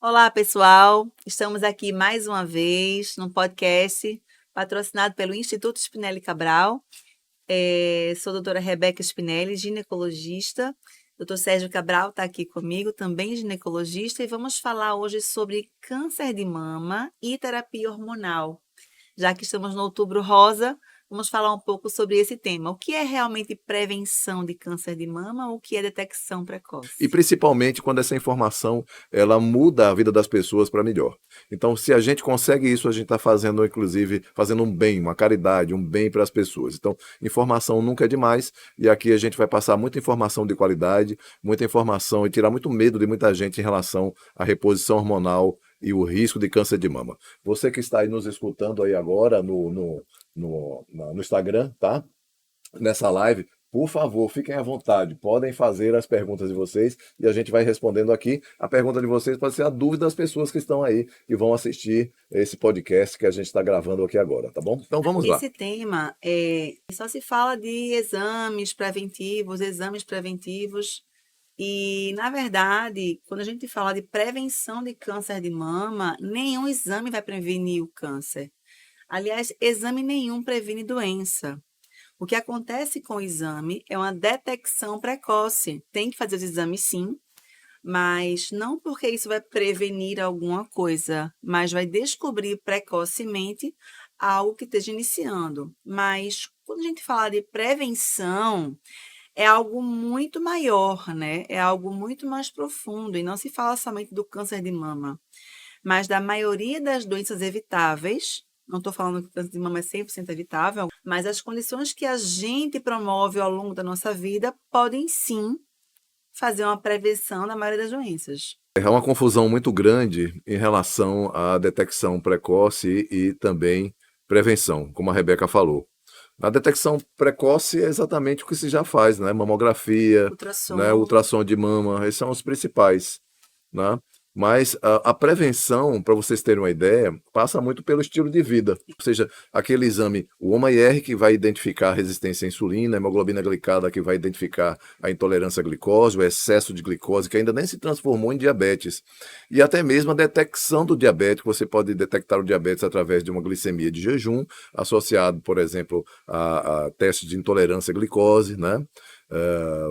Olá, pessoal. Estamos aqui mais uma vez num podcast patrocinado pelo Instituto Spinelli Cabral. Sou a doutora Rebeca Spinelli, ginecologista. Doutor Sérgio Cabral está aqui comigo, também ginecologista, e vamos falar hoje sobre câncer de mama e terapia hormonal. Já que estamos no Outubro Rosa, vamos falar um pouco sobre esse tema. O que é realmente prevenção de câncer de mama ou o que é detecção precoce? E principalmente quando essa informação ela muda a vida das pessoas para melhor. Então, se a gente consegue isso, a gente está fazendo, inclusive, fazendo um bem, uma caridade, um bem para as pessoas. Então, informação nunca é demais, e aqui a gente vai passar muita informação de qualidade, muita informação e tirar muito medo de muita gente em relação à reposição hormonal e o risco de câncer de mama. Você que está aí nos escutando aí agora no Instagram, tá? Nessa live, por favor, fiquem à vontade, podem fazer as perguntas de vocês e a gente vai respondendo aqui. A pergunta de vocês pode ser a dúvida das pessoas que estão aí e vão assistir esse podcast que a gente está gravando aqui agora, tá bom? Então vamos lá. Esse tema só se fala de exames preventivos, e, na verdade, quando a gente fala de prevenção de câncer de mama, nenhum exame vai prevenir o câncer. Aliás, exame nenhum previne doença. O que acontece com o exame é uma detecção precoce. Tem que fazer os exames, sim, mas não porque isso vai prevenir alguma coisa, mas vai descobrir precocemente algo que esteja iniciando. Mas quando a gente fala de prevenção, é algo muito maior, né? É algo muito mais profundo, e não se fala somente do câncer de mama, mas da maioria das doenças evitáveis. Não estou falando que o câncer de mama é 100% evitável, mas as condições que a gente promove ao longo da nossa vida podem sim fazer uma prevenção da maioria das doenças. É uma confusão muito grande em relação à detecção precoce e também prevenção, como a Rebeca falou. A detecção precoce é exatamente o que se já faz, né? Mamografia, Ultrassom. né? Ultrassom de mama, esses são os principais, né? Mas a prevenção, para vocês terem uma ideia, passa muito pelo estilo de vida. Ou seja, aquele exame, o HOMA-IR, que vai identificar a resistência à insulina, a hemoglobina glicada, que vai identificar a intolerância à glicose, o excesso de glicose, que ainda nem se transformou em diabetes. E até mesmo a detecção do diabetes, você pode detectar o diabetes através de uma glicemia de jejum, associado, por exemplo, a teste de intolerância à glicose, né?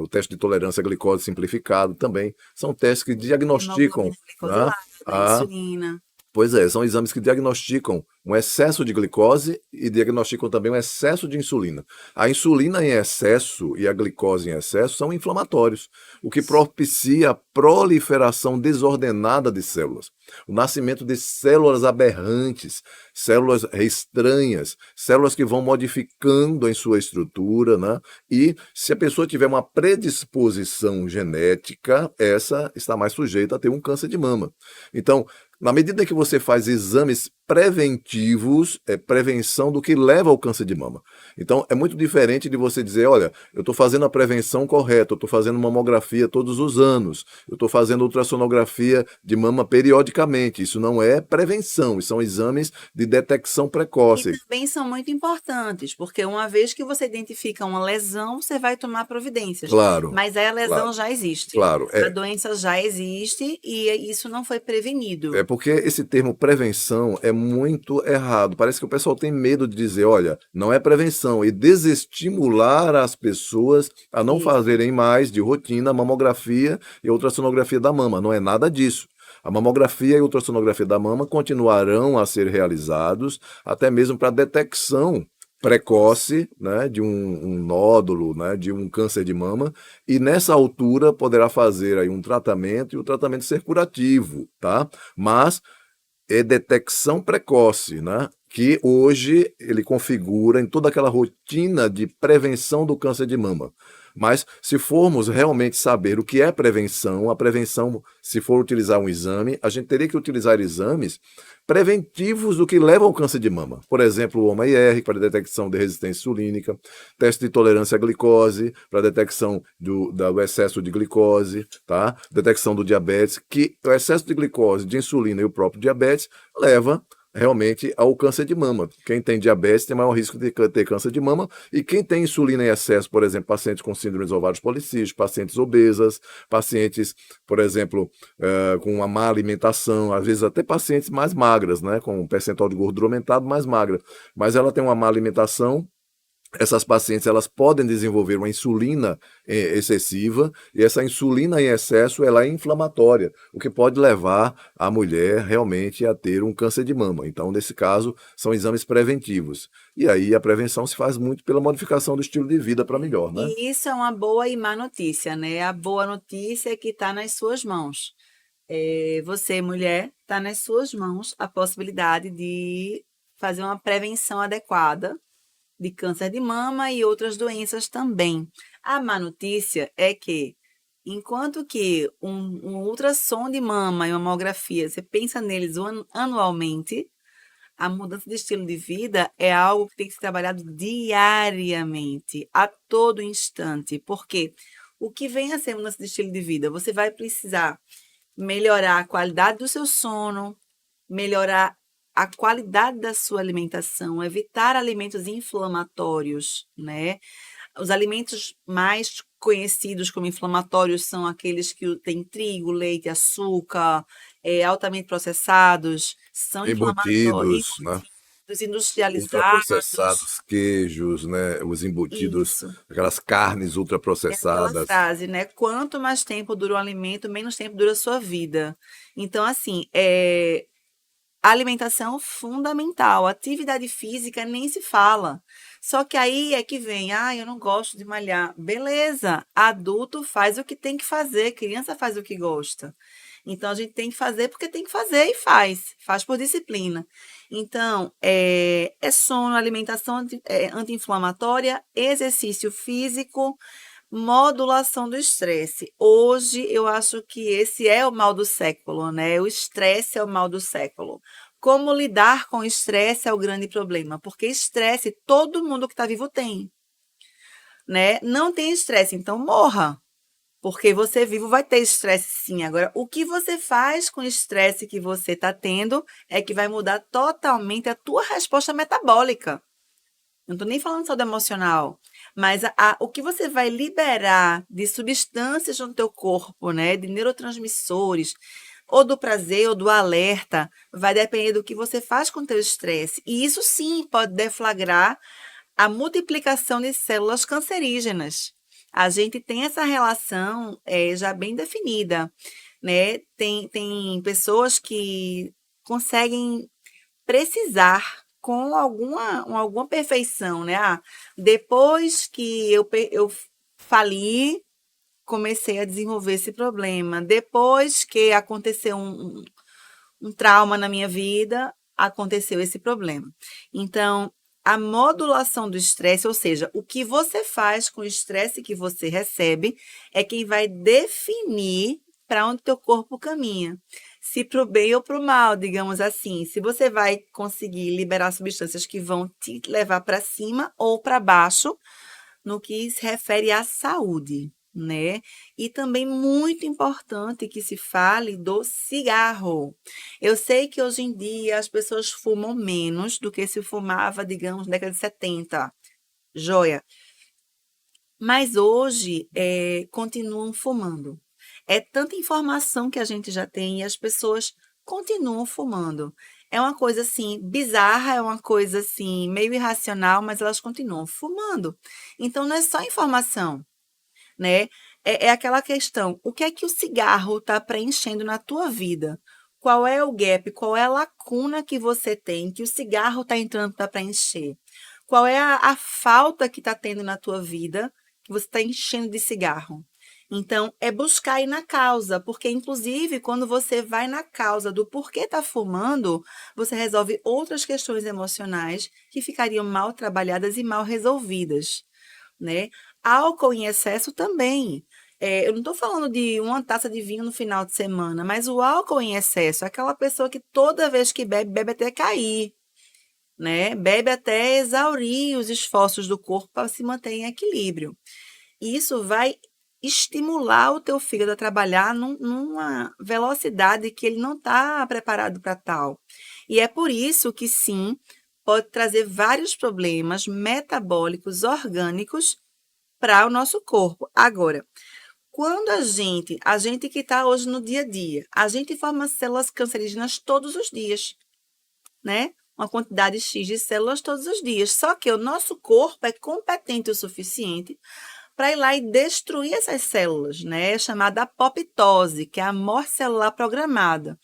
O teste de tolerância à glicose simplificado também são testes que diagnosticam, Hemoglobina né, glicosilada, a, insulina. Pois é, são exames que diagnosticam um excesso de glicose e diagnosticam também um excesso de insulina. A insulina em excesso e a glicose em excesso são inflamatórios, o que propicia a proliferação desordenada de células, o nascimento de células aberrantes, células estranhas, células que vão modificando em sua estrutura, né? E se a pessoa tiver uma predisposição genética, essa está mais sujeita a ter um câncer de mama. Então, na medida que você faz exames preventivos, é prevenção do que leva ao câncer de mama. Então, é muito diferente de você dizer, olha, eu estou fazendo a prevenção correta, eu estou fazendo mamografia todos os anos, eu estou fazendo ultrassonografia de mama periodicamente. Isso não é prevenção, isso são exames de detecção E precoce. também são muito importantes, porque uma vez que você identifica uma lesão, você vai tomar providências. Claro, Mas aí a lesão claro, já existe. claro. A doença já existe e isso não foi prevenido. É porque esse termo prevenção é muito errado. Parece que o pessoal tem medo de dizer, olha, não é prevenção, e desestimular as pessoas a não Isso. fazerem mais de rotina mamografia e ultrassonografia da mama. Não é nada disso. A mamografia e a ultrassonografia da mama continuarão a ser realizados, até mesmo para detecção precoce, né, de um nódulo, né, de um câncer de mama, e nessa altura poderá fazer aí um tratamento e o tratamento ser curativo, tá? Mas é detecção precoce, né? Que hoje ele configura em toda aquela rotina de prevenção do câncer de mama. Mas se formos realmente saber o que é prevenção, a prevenção, se for utilizar um exame, a gente teria que utilizar exames preventivos do que leva ao câncer de mama. Por exemplo, o HOMA-IR, para detecção de resistência insulínica, teste de tolerância à glicose, para detecção do excesso de glicose, tá? Detecção do diabetes, que o excesso de glicose, de insulina e o próprio diabetes leva realmente ao câncer de mama. Quem tem diabetes tem maior risco de ter câncer de mama, e quem tem insulina em excesso, por exemplo, pacientes com síndrome dos ovários policísticos, pacientes obesas, pacientes, por exemplo, com uma má alimentação, às vezes até pacientes mais magras, né, com um percentual de gordura aumentado, mais magra, mas ela tem uma má alimentação. Essas pacientes elas podem desenvolver uma insulina excessiva, e essa insulina em excesso ela é inflamatória, o que pode levar a mulher realmente a ter um câncer de mama. Então, nesse caso, são exames preventivos. E aí a prevenção se faz muito pela modificação do estilo de vida para melhor, né? E isso é uma boa e má notícia, né? A boa notícia é que está nas suas mãos. Você, mulher, está nas suas mãos a possibilidade de fazer uma prevenção adequada de câncer de mama e outras doenças também. A má notícia é que, enquanto que um ultrassom de mama e uma mamografia, você pensa neles anualmente, a mudança de estilo de vida é algo que tem que ser trabalhado diariamente, a todo instante. Porque o que vem a ser mudança de estilo de vida? Você vai precisar melhorar a qualidade do seu sono, melhorar a qualidade da sua alimentação, evitar alimentos inflamatórios, né? Os alimentos mais conhecidos como inflamatórios são aqueles que têm trigo, leite, açúcar, altamente processados, são inflamatórios, Embutidos, né? embutidos, industrializados. Ultraprocessados, queijos, né? Os embutidos, Isso. aquelas carnes É aquela ultraprocessadas. frase, né? Quanto mais tempo dura o alimento, menos tempo dura a sua vida. Então, assim, alimentação fundamental, atividade física nem se fala. Só que aí é que vem, eu não gosto de malhar. Beleza, adulto faz o que tem que fazer, criança faz o que gosta. Então a gente tem que fazer porque tem que fazer e faz por disciplina. Então, é sono, alimentação anti-inflamatória, exercício físico, modulação do estresse. Hoje eu acho que esse é o mal do século, né? O estresse é o mal do século. Como lidar com o estresse é o grande problema, porque estresse todo mundo que está vivo tem, né? Não tem estresse, então morra, porque você vivo vai ter estresse sim. Agora, o que você faz com o estresse que você está tendo é que vai mudar totalmente a tua resposta metabólica. Não estou nem falando só do emocional, mas o que você vai liberar de substâncias no teu corpo, né, de neurotransmissores, ou do prazer ou do alerta, vai depender do que você faz com o teu estresse. E isso sim pode deflagrar a multiplicação de células cancerígenas. A gente tem essa relação já bem definida, né? Tem pessoas que conseguem precisar com alguma perfeição, né? Depois que eu fali, comecei a desenvolver esse problema. Depois que aconteceu um trauma na minha vida, aconteceu esse problema. Então, a modulação do estresse, ou seja, o que você faz com o estresse que você recebe, é quem vai definir para onde teu corpo caminha. Se para o bem ou para o mal, digamos assim. Se você vai conseguir liberar substâncias que vão te levar para cima ou para baixo, no que se refere à saúde, né? E também muito importante que se fale do cigarro. Eu sei que hoje em dia as pessoas fumam menos do que se fumava, digamos, na década de 70. Joia. Mas hoje continuam fumando. É tanta informação que a gente já tem e as pessoas continuam fumando. É uma coisa assim bizarra, é uma coisa assim meio irracional, mas elas continuam fumando. Então não é só informação, né? É aquela questão: o que é que o cigarro está preenchendo na tua vida? Qual é o gap, qual é a lacuna que você tem que o cigarro está entrando para preencher? Qual é a falta que está tendo na tua vida que você está enchendo de cigarro? Então, é buscar ir na causa, porque, inclusive, quando você vai na causa do porquê está fumando, você resolve outras questões emocionais que ficariam mal trabalhadas e mal resolvidas, né? Álcool em excesso também. Eu não estou falando de uma taça de vinho no final de semana, mas o álcool em excesso é aquela pessoa que toda vez que bebe, bebe até cair, né? Bebe até exaurir os esforços do corpo para se manter em equilíbrio. E isso vai estimular o teu fígado a trabalhar numa velocidade que ele não está preparado para tal. E é por isso que sim, pode trazer vários problemas metabólicos orgânicos para o nosso corpo. Agora, quando a gente que está hoje no dia a dia, a gente forma células cancerígenas todos os dias, né? Uma quantidade X de células todos os dias. Só que o nosso corpo é competente o suficiente para ir lá e destruir essas células, né? É chamada apoptose, que é a morte celular programada.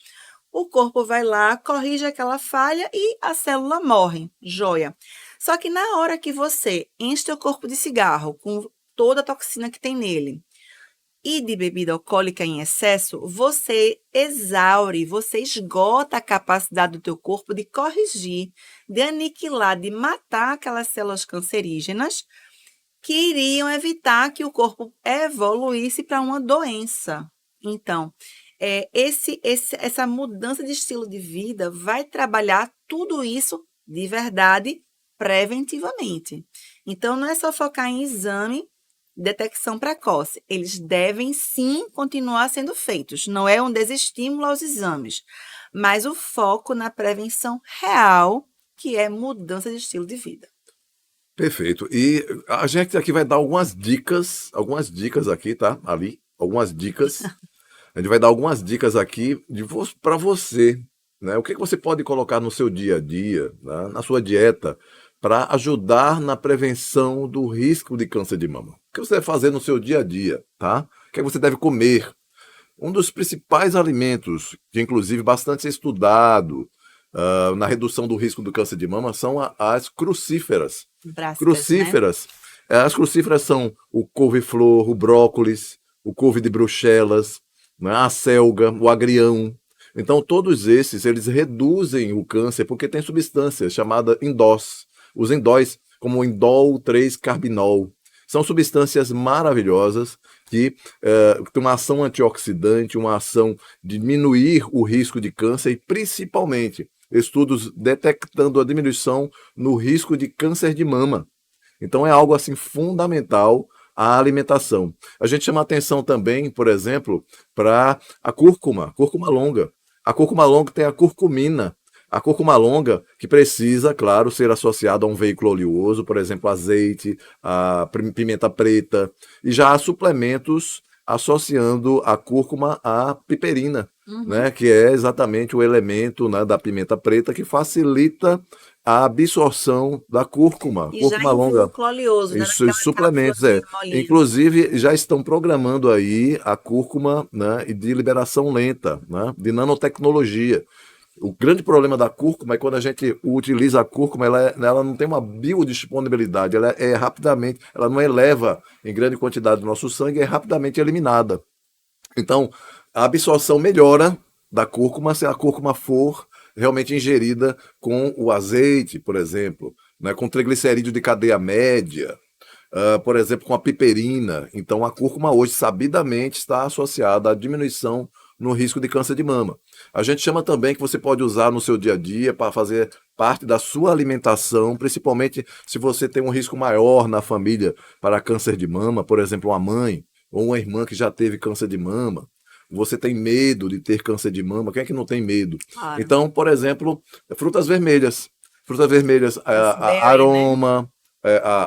O corpo vai lá, corrige aquela falha e a célula morre. Joia. Só que na hora que você enche seu corpo de cigarro, com toda a toxina que tem nele, e de bebida alcoólica em excesso, você exaure, você esgota a capacidade do teu corpo de corrigir, de aniquilar, de matar aquelas células cancerígenas que iriam evitar que o corpo evoluísse para uma doença. Então, essa mudança de estilo de vida vai trabalhar tudo isso de verdade preventivamente. Então, não é só focar em exame, detecção precoce. Eles devem sim continuar sendo feitos. Não é um desestímulo aos exames, mas o foco na prevenção real, que é mudança de estilo de vida. Perfeito. E a gente aqui vai dar algumas dicas aqui, tá? Ali, algumas dicas. A gente vai dar algumas dicas aqui para você, né? O que que você pode colocar no seu dia a dia, né? Na sua dieta, para ajudar na prevenção do risco de câncer de mama. O que você deve fazer no seu dia a dia, tá? O que você deve comer? Um dos principais alimentos, que inclusive bastante estudado na redução do risco do câncer de mama, são as crucíferas. Brásicas, né? Crucíferas. As crucíferas são o couve-flor, o brócolis, o couve de Bruxelas, né, a selga, o agrião. Então, todos esses, eles reduzem o câncer porque tem substâncias chamadas indós. Os indóis, como o indol 3-carbinol. São substâncias maravilhosas que têm uma ação antioxidante, uma ação de diminuir o risco de câncer e, principalmente, estudos detectando a diminuição no risco de câncer de mama. Então, é algo assim fundamental a alimentação. A gente chama atenção também, por exemplo, para a cúrcuma longa. A cúrcuma longa tem a curcumina. A cúrcuma longa, que precisa, claro, ser associada a um veículo oleoso, por exemplo, azeite, a pimenta preta. E já há suplementos associando a cúrcuma à piperina, né, que é exatamente o elemento, né, da pimenta preta que facilita a absorção da cúrcuma, E já cúrcuma em longa. veículo oleoso, né? Isso, Naquela suplementos, cápsulazinha molinha. Inclusive, já estão programando aí a cúrcuma, né, de liberação lenta, né, de nanotecnologia. O grande problema da cúrcuma é quando a gente utiliza a cúrcuma, ela não tem uma biodisponibilidade, ela é rapidamente, ela não eleva em grande quantidade do nosso sangue, é rapidamente eliminada. Então, a absorção melhora da cúrcuma se a cúrcuma for realmente ingerida com o azeite, por exemplo, né, com triglicerídeo de cadeia média, por exemplo, com a piperina. Então, a cúrcuma hoje, sabidamente, está associada à diminuição no risco de câncer de mama. A gente chama também que você pode usar no seu dia a dia para fazer parte da sua alimentação, principalmente se você tem um risco maior na família para câncer de mama, por exemplo, uma mãe ou uma irmã que já teve câncer de mama. Você tem medo de ter câncer de mama, quem é que não tem medo? Claro. Então, por exemplo, frutas vermelhas. Frutas vermelhas, Raspberry, aroma,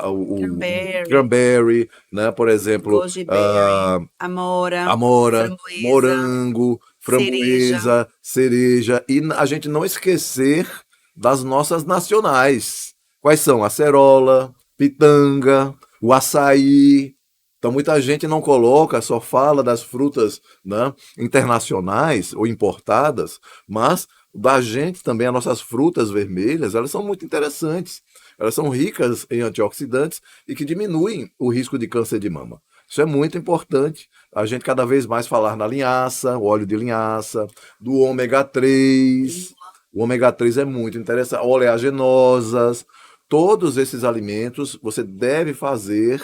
o Cranberry, cranberry, né? Por exemplo, goji-berry, amora, amora, framboesa, morango, cereja. framboesa, cereja. E a gente não esquecer das nossas nacionais. Quais são? Acerola, pitanga, o açaí. Então, muita gente não coloca, só fala das frutas, né, internacionais ou importadas, mas da gente também, as nossas frutas vermelhas, elas são muito interessantes. Elas são ricas em antioxidantes e que diminuem o risco de câncer de mama. Isso é muito importante. A gente cada vez mais falar na linhaça, o óleo de linhaça, do ômega 3. O ômega 3 é muito interessante. Oleaginosas. Todos esses alimentos você deve fazer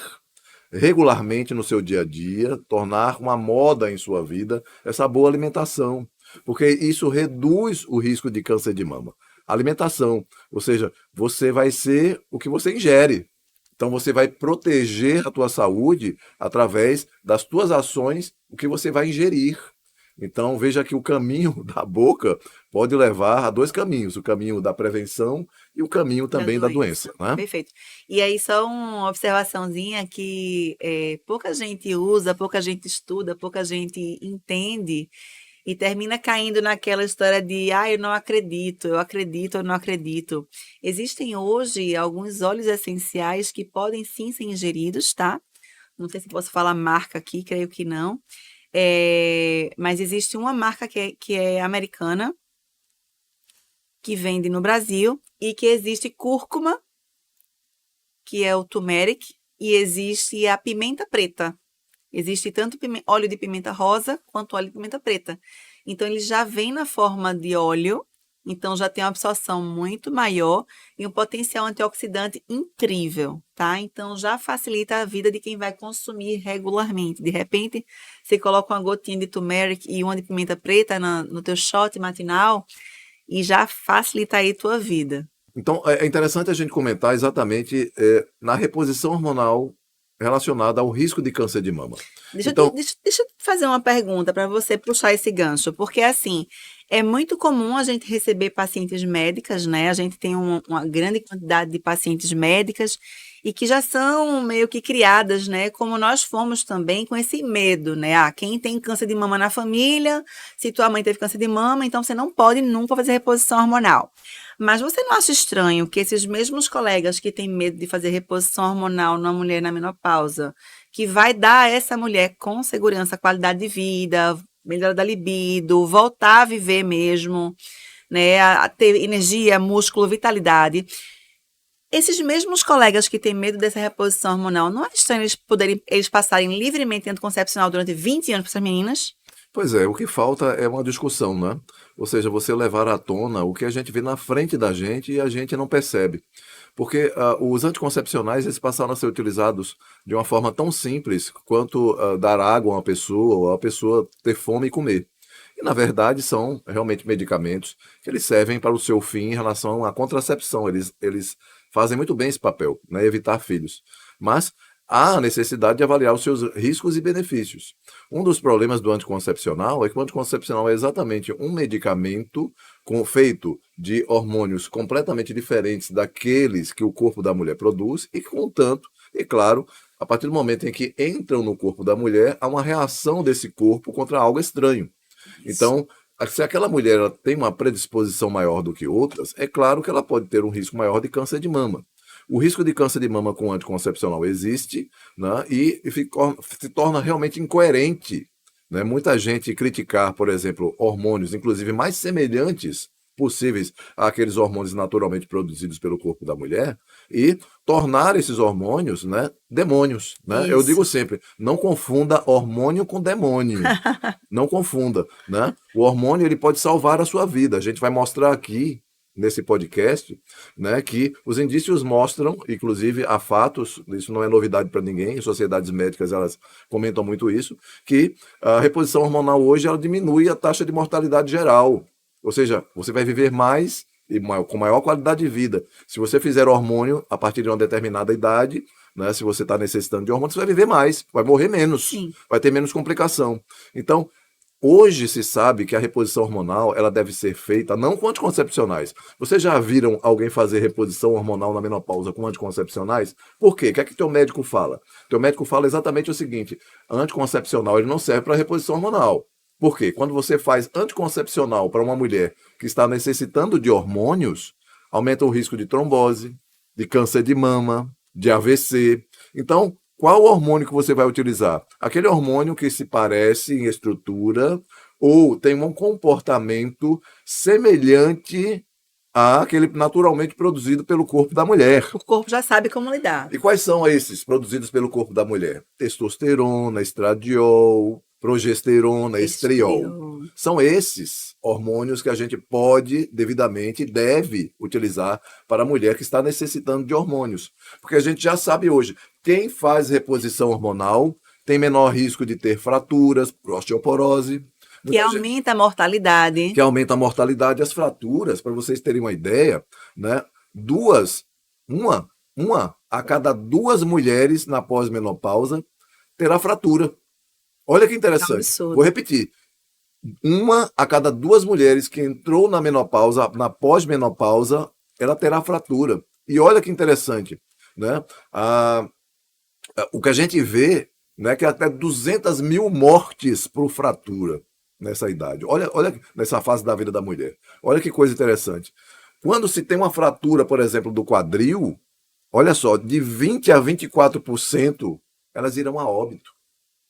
regularmente no seu dia a dia, tornar uma moda em sua vida essa boa alimentação, porque isso reduz o risco de câncer de mama. Alimentação, ou seja, você vai ser o que você ingere. Então você vai proteger a tua saúde através das tuas ações, o que você vai ingerir. Então veja que o caminho da boca pode levar a dois caminhos, o caminho da prevenção e o caminho Da também da doença, doença. né? Perfeito. E aí, só uma observaçãozinha que pouca gente usa, pouca gente estuda, pouca gente entende e termina caindo naquela história de, eu acredito, eu não acredito. Existem hoje alguns óleos essenciais que podem sim ser ingeridos, tá? Não sei se posso falar marca aqui, creio que não. Mas existe uma marca que é americana, que vende no Brasil, e que existe cúrcuma, que é o turmeric, e existe a pimenta preta. Existe tanto óleo de pimenta rosa quanto óleo de pimenta preta. Então, ele já vem na forma de óleo, então já tem uma absorção muito maior e um potencial antioxidante incrível, tá? Então, já facilita a vida de quem vai consumir regularmente. De repente, você coloca uma gotinha de turmeric e uma de pimenta preta no teu shot matinal e já facilita aí tua vida. Então é interessante a gente comentar exatamente na reposição hormonal relacionada ao risco de câncer de mama. Deixa eu, te- Então, deixa, deixa eu fazer uma pergunta para você puxar esse gancho, porque assim, é muito comum a gente receber pacientes médicas, né? A gente tem uma grande quantidade de pacientes médicas e que já são meio que criadas, né? Como nós fomos também com esse medo, né? Quem tem câncer de mama na família, se tua mãe teve câncer de mama, então você não pode nunca fazer reposição hormonal. Mas você não acha estranho que esses mesmos colegas que têm medo de fazer reposição hormonal numa mulher na menopausa, que vai dar a essa mulher com segurança qualidade de vida, melhora da libido, voltar a viver mesmo, né, a ter energia, músculo, vitalidade. Esses mesmos colegas que têm medo dessa reposição hormonal, não é estranho eles passarem livremente anticoncepcional durante 20 anos para essas meninas? pois é, o que falta é uma discussão, né? Ou seja, você levar à tona o que a gente vê na frente da gente e a gente não percebe. Porque os anticoncepcionais eles passaram a ser utilizados de uma forma tão simples quanto dar água a uma pessoa ou a pessoa ter fome e comer. E, na verdade, são realmente medicamentos que eles servem para o seu fim em relação à contracepção. Eles fazem muito bem esse papel, né? Evitar filhos. Mas há a necessidade de avaliar os seus riscos e benefícios. Um dos problemas do anticoncepcional é que o anticoncepcional é exatamente um medicamento feito de hormônios completamente diferentes daqueles que o corpo da mulher produz e, contanto, e claro, a partir do momento em que entram no corpo da mulher, há uma reação desse corpo contra algo estranho. Então, se aquela mulher ela tem uma predisposição maior do que outras, é claro que ela pode ter um risco maior de câncer de mama. O risco de câncer de mama com anticoncepcional existe, né, se torna realmente incoerente, né? Muita gente criticar, por exemplo, hormônios, inclusive mais semelhantes possíveis àqueles hormônios naturalmente produzidos pelo corpo da mulher, e tornar esses hormônios, né, demônios. Né? Eu digo Isso. sempre, não confunda hormônio com demônio. Não confunda, né? O hormônio ele pode salvar a sua vida. A gente vai mostrar aqui nesse podcast, né, que os indícios mostram, inclusive há fatos, isso não é novidade para ninguém, sociedades médicas elas comentam muito isso, que a reposição hormonal hoje ela diminui a taxa de mortalidade geral. Ou seja, você vai viver mais e com maior qualidade de vida. Se você fizer hormônio a partir de uma determinada idade, né, se você está necessitando de hormônio, você vai viver mais, vai morrer menos, Sim. vai ter menos complicação. Então, hoje se sabe que a reposição hormonal ela deve ser feita não com anticoncepcionais. Vocês já viram alguém fazer reposição hormonal na menopausa com anticoncepcionais? Por quê? O que é que teu médico fala? Teu médico fala exatamente o seguinte: anticoncepcional ele não serve para reposição hormonal. Por quê? Quando você faz anticoncepcional para uma mulher que está necessitando de hormônios, aumenta o risco de trombose, de câncer de mama, de AVC. Então, qual hormônio que você vai utilizar? Aquele hormônio que se parece em estrutura ou tem um comportamento semelhante àquele naturalmente produzido pelo corpo da mulher. O corpo já sabe como lidar. E quais são esses produzidos pelo corpo da mulher? Testosterona, estradiol, progesterona, estriol. Estriol. São esses hormônios que a gente pode, devidamente, deve utilizar para a mulher que está necessitando de hormônios. Porque a gente já sabe hoje, quem faz reposição hormonal tem menor risco de ter fraturas, osteoporose. Que Muita gente aumenta a mortalidade. que aumenta a mortalidade e as fraturas, para vocês terem uma ideia, né? Duas, uma, Uma a cada duas mulheres na pós-menopausa terá fratura. Olha que É um interessante. Vou absurdo. repetir. Uma a cada duas mulheres que entrou na menopausa, na pós-menopausa, ela terá fratura. E olha que interessante, né? Ah, o que a gente vê, né, que até 200 mil mortes por fratura nessa idade. Olha nessa fase da vida da mulher. Olha que coisa interessante. Quando se tem uma fratura, por exemplo, do quadril, olha só, de 20 a 24% elas irão a óbito.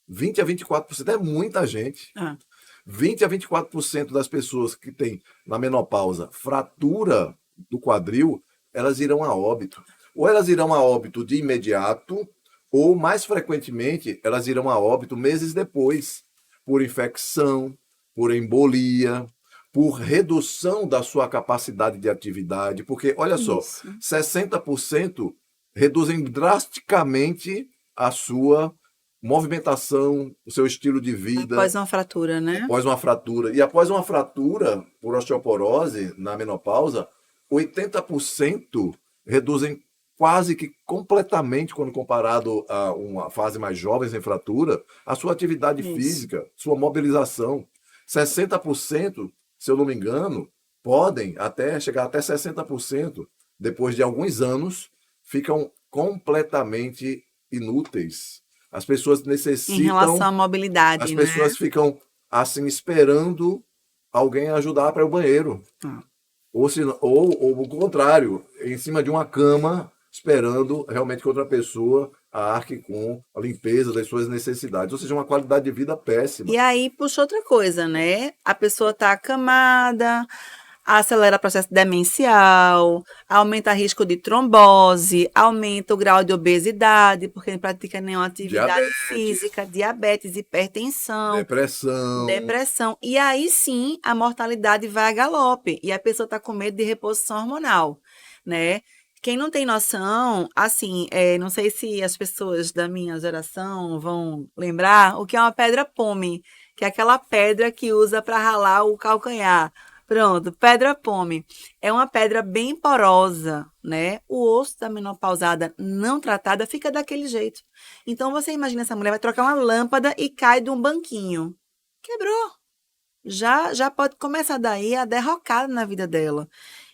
20 a 24% é muita gente. Ah, 20 a 24% das pessoas que têm na menopausa fratura do quadril, elas irão a óbito. Ou elas irão a óbito de imediato, ou mais frequentemente, elas irão a óbito meses depois, por infecção, por embolia, por redução da sua capacidade de atividade, porque olha só, isso. 60% reduzem drasticamente a sua movimentação, o seu estilo de vida Após uma fratura, né? após uma fratura. E após uma fratura por osteoporose na menopausa, 80% reduzem quase que completamente, quando comparado a uma fase mais jovem sem fratura, a sua atividade Isso. física, sua mobilização. 60%, se eu não me engano, podem até chegar até 60%, depois de alguns anos, ficam completamente inúteis. As pessoas Em relação necessitam à as mobilidade, né? pessoas ficam assim esperando alguém ajudar para ir ao banheiro. Ah. Ou o contrário, em cima de uma cama, esperando realmente que outra pessoa arque com a limpeza das suas necessidades. Ou seja, uma qualidade de vida péssima. E aí puxa outra coisa, né? A pessoa está acamada, acelera o processo demencial, aumenta o risco de trombose, aumenta o grau de obesidade, porque não pratica nenhuma atividade Diabetes, física, diabetes, hipertensão, depressão. depressão. E aí sim a mortalidade vai a galope e a pessoa está com medo de reposição hormonal, né? Quem não tem noção, assim, não sei se as pessoas da minha geração vão lembrar o que é uma pedra pome, que é aquela pedra que usa para ralar o calcanhar. Pronto, pedra pome. É uma pedra bem porosa, né? O osso da menopausada não tratada fica daquele jeito. Então você imagina essa mulher vai trocar uma lâmpada e cai de um banquinho. Quebrou. Já pode começar daí a derrocada na vida dela.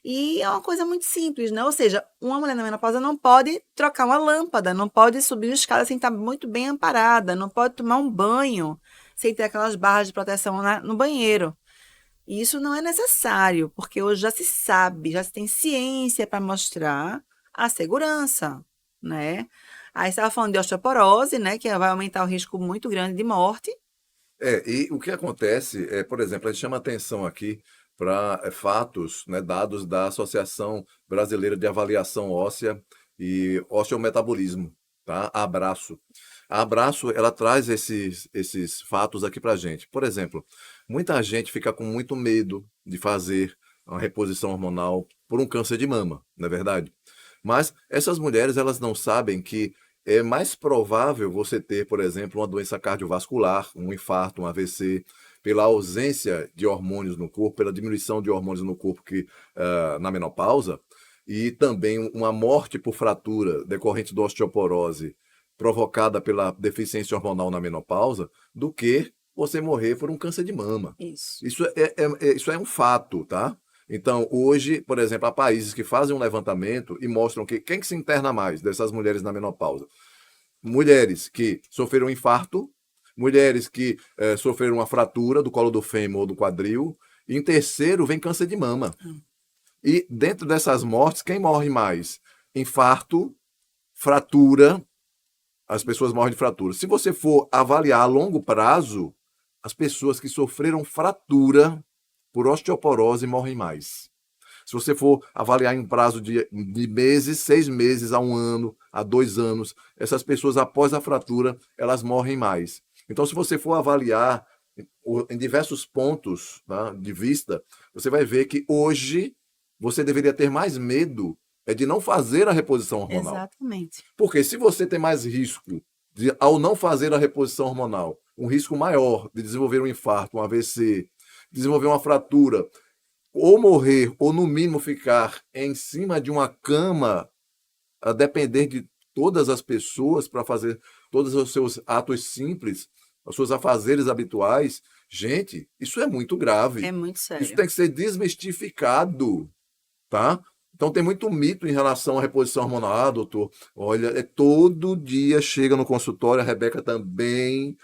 E é uma coisa muito simples, né? Ou seja, uma mulher na menopausa não pode trocar uma lâmpada, não pode subir uma escada sem estar muito bem amparada, não pode tomar um banho sem ter aquelas barras de proteção no banheiro. E isso não é necessário, porque hoje já se sabe, já se tem ciência para mostrar a segurança, né? Aí você estava falando de osteoporose, né? Que vai aumentar o risco muito grande de morte. E o que acontece é, por exemplo, a gente chama atenção aqui para fatos, né, dados da Associação Brasileira de Avaliação Óssea e Osteometabolismo, tá? Abraço. A Abraço, ela traz esses fatos aqui para a gente. Por exemplo, muita gente fica com muito medo de fazer uma reposição hormonal por um câncer de mama, não é verdade? Mas essas mulheres, elas não sabem que é mais provável você ter, por exemplo, uma doença cardiovascular, um infarto, um AVC, pela ausência de hormônios no corpo, pela diminuição de hormônios no corpo na menopausa, e também uma morte por fratura decorrente da osteoporose provocada pela deficiência hormonal na menopausa, do que você morrer por um câncer de mama. Isso. Isso é um fato, tá? Então, hoje, por exemplo, há países que fazem um levantamento e mostram que quem que se interna mais dessas mulheres na menopausa? Mulheres que sofreram um infarto, mulheres que sofreram uma fratura do colo do fêmur ou do quadril, e em terceiro vem câncer de mama. E dentro dessas mortes, quem morre mais? Infarto, fratura, as pessoas morrem de fratura. Se você for avaliar a longo prazo, as pessoas que sofreram fratura por osteoporose morrem mais. Se você for avaliar em prazo de meses, 6 meses a 1 ano, a 2 anos, essas pessoas após a fratura, elas morrem mais. Então, se você for avaliar em diversos pontos, tá, de vista, você vai ver que hoje você deveria ter mais medo de não fazer a reposição hormonal. Exatamente. Porque se você tem mais risco ao não fazer a reposição hormonal, um risco maior de desenvolver um infarto, um AVC, desenvolver uma fratura, ou morrer, ou no mínimo ficar em cima de uma cama a depender de todas as pessoas para fazer todos os seus atos simples, os seus afazeres habituais, gente, isso é muito grave. É muito Isso sério. tem que ser desmistificado, tá? Então tem muito mito em relação à reposição hormonal. Ah, doutor, olha, todo dia chega no consultório, a Rebeca também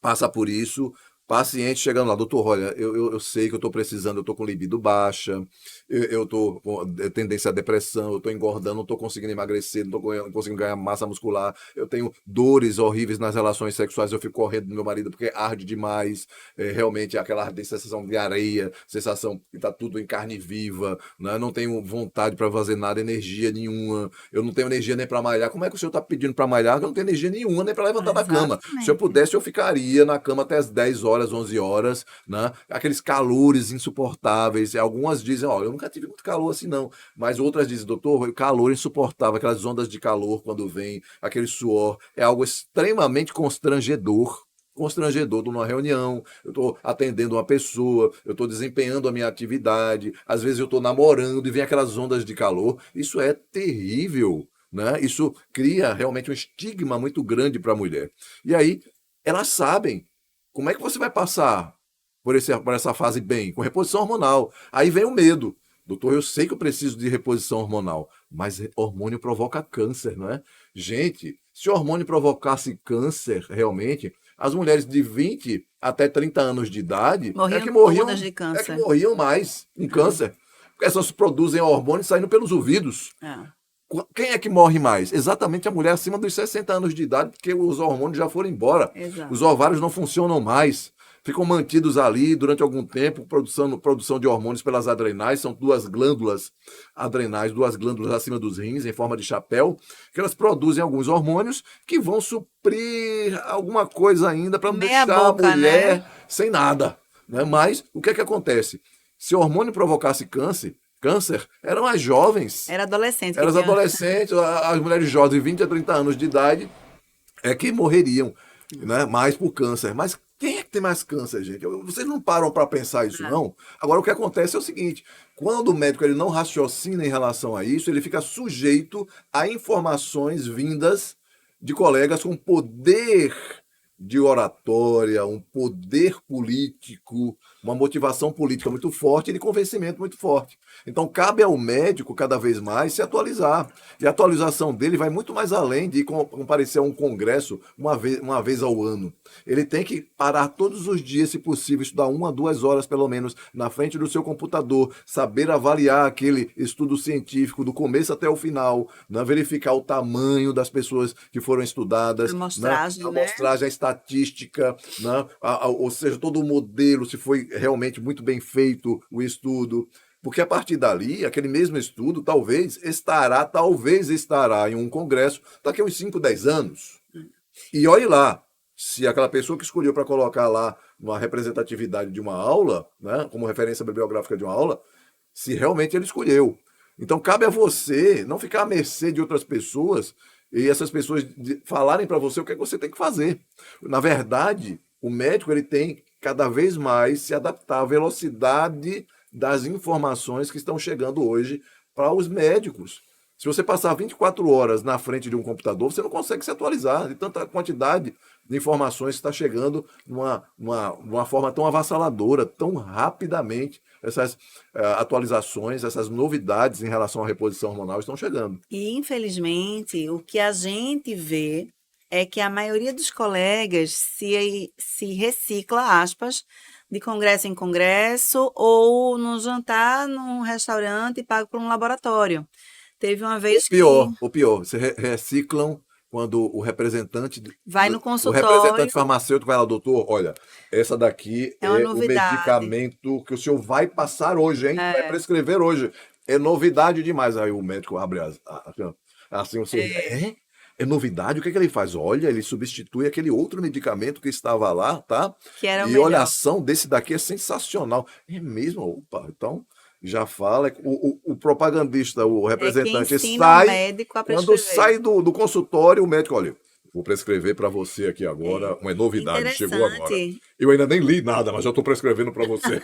passa por isso. Paciente chegando lá, doutor, olha, eu sei que eu estou precisando, eu estou com libido baixa, eu estou com tendência à depressão, eu estou engordando, não estou conseguindo emagrecer, não estou conseguindo ganhar massa muscular, eu tenho dores horríveis nas relações sexuais, eu fico correndo do meu marido porque arde demais, realmente aquela ardência, sensação de areia, sensação que está tudo em carne viva, né? Não tenho vontade para fazer nada, energia nenhuma, eu não tenho energia nem para malhar. Como é que o senhor está pedindo para malhar? Eu não tenho energia nenhuma nem para levantar da cama. Se eu Exatamente. pudesse, eu ficaria na cama até as 10 horas, 11 horas, né? Aqueles calores insuportáveis. Algumas dizem, olha, eu nunca tive muito calor assim não, mas outras dizem, doutor, o calor insuportável, aquelas ondas de calor quando vem, aquele suor, é algo extremamente constrangedor. Constrangedor numa reunião, eu estou atendendo uma pessoa, eu estou desempenhando a minha atividade, às vezes eu estou namorando e vem aquelas ondas de calor. Isso é terrível, né? Isso cria realmente um estigma muito grande para a mulher. E aí, elas sabem como é que você vai passar por essa fase bem, com reposição hormonal. Aí vem o medo. Doutor, eu sei que eu preciso de reposição hormonal, mas hormônio provoca câncer, não é? Gente, se o hormônio provocasse câncer realmente, as mulheres de 20 até 30 anos de idade Morriam todas de é que câncer. morriam mais com câncer. Essas produzem hormônios saindo pelos ouvidos. É, Quem é que morre mais? Exatamente a mulher acima dos 60 anos de idade, porque os hormônios já foram embora. Os exato. ovários não funcionam mais. Ficam mantidos ali durante algum tempo, produção de hormônios pelas adrenais. São duas glândulas adrenais, duas glândulas acima dos rins, em forma de chapéu, que elas produzem alguns hormônios que vão suprir alguma coisa ainda para não Meia deixar a boca, né? mulher sem nada, né? Mas o que é que acontece? Se o hormônio provocasse câncer, eram as jovens, Era adolescente que eram as tinha. adolescentes, as mulheres jovens de 20 a 30 anos de idade, que morreriam, né, mais por câncer. Mas quem é que tem mais câncer, gente? Vocês não param para pensar isso, É. não? Agora, o que acontece é o seguinte: quando o médico ele não raciocina em relação a isso, ele fica sujeito a informações vindas de colegas com poder de oratória, um poder político, uma motivação política muito forte e de convencimento muito forte. Então, cabe ao médico, cada vez mais, se atualizar. E a atualização dele vai muito mais além de comparecer a um congresso uma vez ao ano. Ele tem que parar todos os dias, se possível, estudar 1 a 2 horas, pelo menos, na frente do seu computador, saber avaliar aquele estudo científico do começo até o final, né? Verificar o tamanho das pessoas que foram estudadas, né? A Amostragem, né? amostragem, a estatística, né? Ou seja, todo o modelo, se foi realmente muito bem feito o estudo. Porque a partir dali, aquele mesmo estudo talvez estará em um congresso daqui a uns 5, 10 anos. E olhe lá, se aquela pessoa que escolheu para colocar lá uma representatividade de uma aula, né, como referência bibliográfica de uma aula, se realmente ele escolheu. Então cabe a você não ficar à mercê de outras pessoas e essas pessoas falarem para você o que é que você tem que fazer. Na verdade, o médico ele tem cada vez mais se adaptar à velocidade das informações que estão chegando hoje para os médicos. Se você passar 24 horas na frente de um computador, você não consegue se atualizar de tanta quantidade de informações que está chegando numa forma tão avassaladora, tão rapidamente. Essas atualizações, essas novidades em relação à reposição hormonal estão chegando. E, infelizmente, o que a gente vê é que a maioria dos colegas se recicla, aspas, de congresso em congresso ou no jantar num restaurante pago por um laboratório. Teve uma vez que O pior, se reciclam quando vai no o representante consultório, farmacêutico vai lá, doutor, olha, essa daqui é uma é o novidade. medicamento que o senhor vai passar hoje, hein? Vai É, prescrever hoje. É novidade demais. Aí o médico abre assim o sorriso. é, É? É novidade? O que é que ele faz? Olha, ele substitui aquele outro medicamento que estava lá, tá? que era o E olha, a melhor. ação desse daqui é sensacional. É mesmo? Opa, então já fala. O propagandista, o É quem representante ensina o sai, médico a quando prescrever. sai do consultório, o médico, olha, vou prescrever para você aqui É. agora, uma novidade, chegou agora. Interessante. Eu ainda nem li nada, mas já estou prescrevendo para você.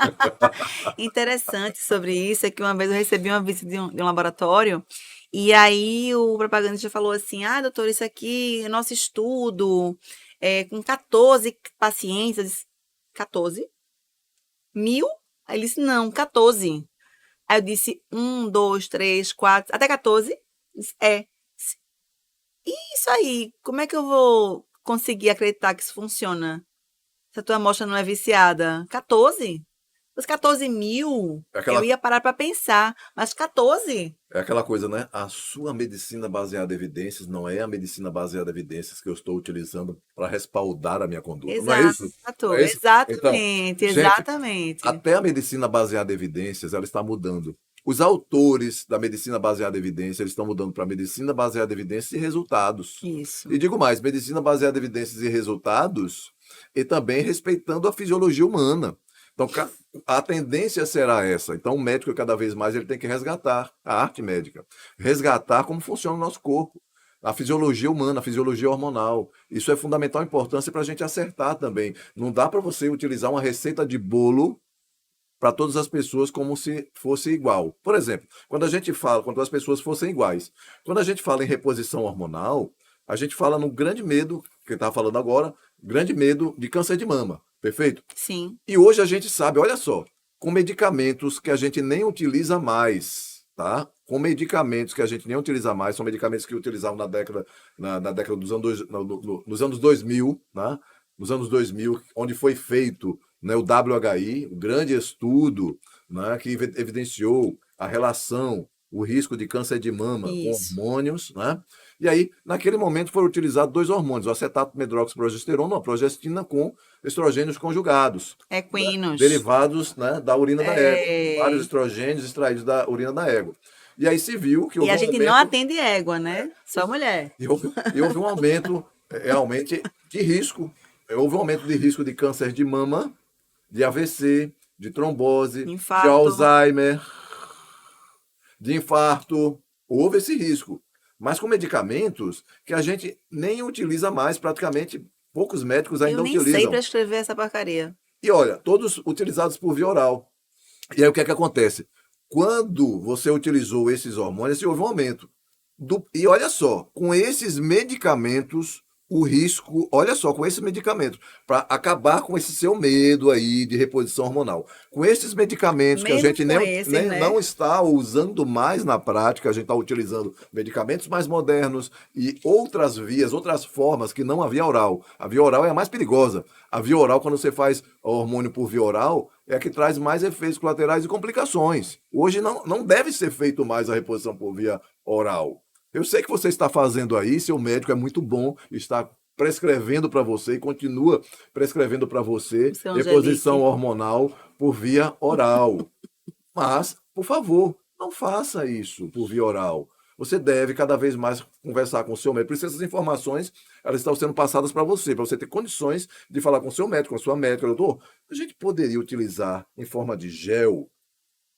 Interessante sobre isso é que uma vez eu recebi uma visita de um laboratório E aí o propagandista falou assim: ah, doutor, isso aqui é nosso estudo, com 14 pacientes. Eu disse, 14? 1.000? Aí ele disse, não, 14. Aí eu disse, 1, 2, 3, 4, até 14? Disse, é. E isso aí, como é que eu vou conseguir acreditar que isso funciona? Se a tua amostra não é viciada? 14? Os 14.000, É eu aquela, ia parar para pensar, mas 14? é aquela coisa, né? A sua medicina baseada em evidências não é a medicina baseada em evidências que eu estou utilizando para respaldar a minha conduta. Não é isso? Não Exato, é isso? Então, exatamente, gente, exatamente. até a medicina baseada em evidências, ela está mudando. Os autores da medicina baseada em evidências, eles estão mudando para medicina baseada em evidências e resultados. Isso. E digo mais, medicina baseada em evidências e resultados, e também respeitando a fisiologia humana. Então, a tendência será essa. Então, o médico, cada vez mais, ele tem que resgatar a arte médica. Resgatar como funciona o nosso corpo. A fisiologia humana, a fisiologia hormonal. Isso é fundamental importância para a gente acertar também. Não dá para você utilizar uma receita de bolo para todas as pessoas como se fosse igual. Por exemplo, quando a gente fala, quando as pessoas fossem iguais. Quando a gente fala em reposição hormonal, a gente fala no grande medo, que eu estava falando agora, grande medo de câncer de mama. Perfeito? Sim. E hoje a gente sabe, olha só, com medicamentos que a gente nem utiliza mais, tá? Com medicamentos que a gente nem utiliza mais, são medicamentos que utilizavam na década dos anos, nos anos 2000, né? Nos anos 2000, onde foi feito, né, o WHI, o grande estudo, né, que evidenciou a relação, o risco de câncer de mama com Isso. hormônios, né? E aí, naquele momento, foram utilizados dois hormônios, o acetato medroxiprogesterona, a progestina, com estrogênios conjugados, né, Equinos. derivados, né, da urina da égua. Vários É... estrogênios extraídos da urina da égua. E aí se viu que E houve a um gente não aumento, atende égua, né? Só mulher. e houve um aumento realmente de risco. Houve um aumento de risco de câncer de mama, de AVC, de trombose, de Infarto. Alzheimer, de infarto. Houve esse risco. Mas com medicamentos que a gente nem utiliza mais, praticamente poucos médicos Eu ainda nem sei utilizam. prescrever essa porcaria. E olha, todos utilizados por via oral. E aí o que é que acontece? Quando você utilizou esses hormônios, houve um aumento. E olha só, com esses medicamentos, o risco, olha só, com esses medicamentos, para acabar com esse seu medo aí de reposição hormonal. Com esses medicamentos que a Mesmo gente com esses, né? não está usando mais na prática, a gente está utilizando medicamentos mais modernos e outras vias, outras formas que não a via oral. A via oral é a mais perigosa. A via oral, quando você faz hormônio por via oral, é a que traz mais efeitos colaterais e complicações. Hoje não deve ser feito mais a reposição por via oral. Eu sei que você está fazendo aí, seu médico é muito bom, está prescrevendo para você e continua prescrevendo para você Seu reposição Angelique. hormonal por via oral. Mas, por favor, não faça isso por via oral. Você deve cada vez mais conversar com o seu médico. Por isso essas informações, elas estão sendo passadas para você ter condições de falar com o seu médico, com a sua médica, doutor. A gente poderia utilizar em forma de gel,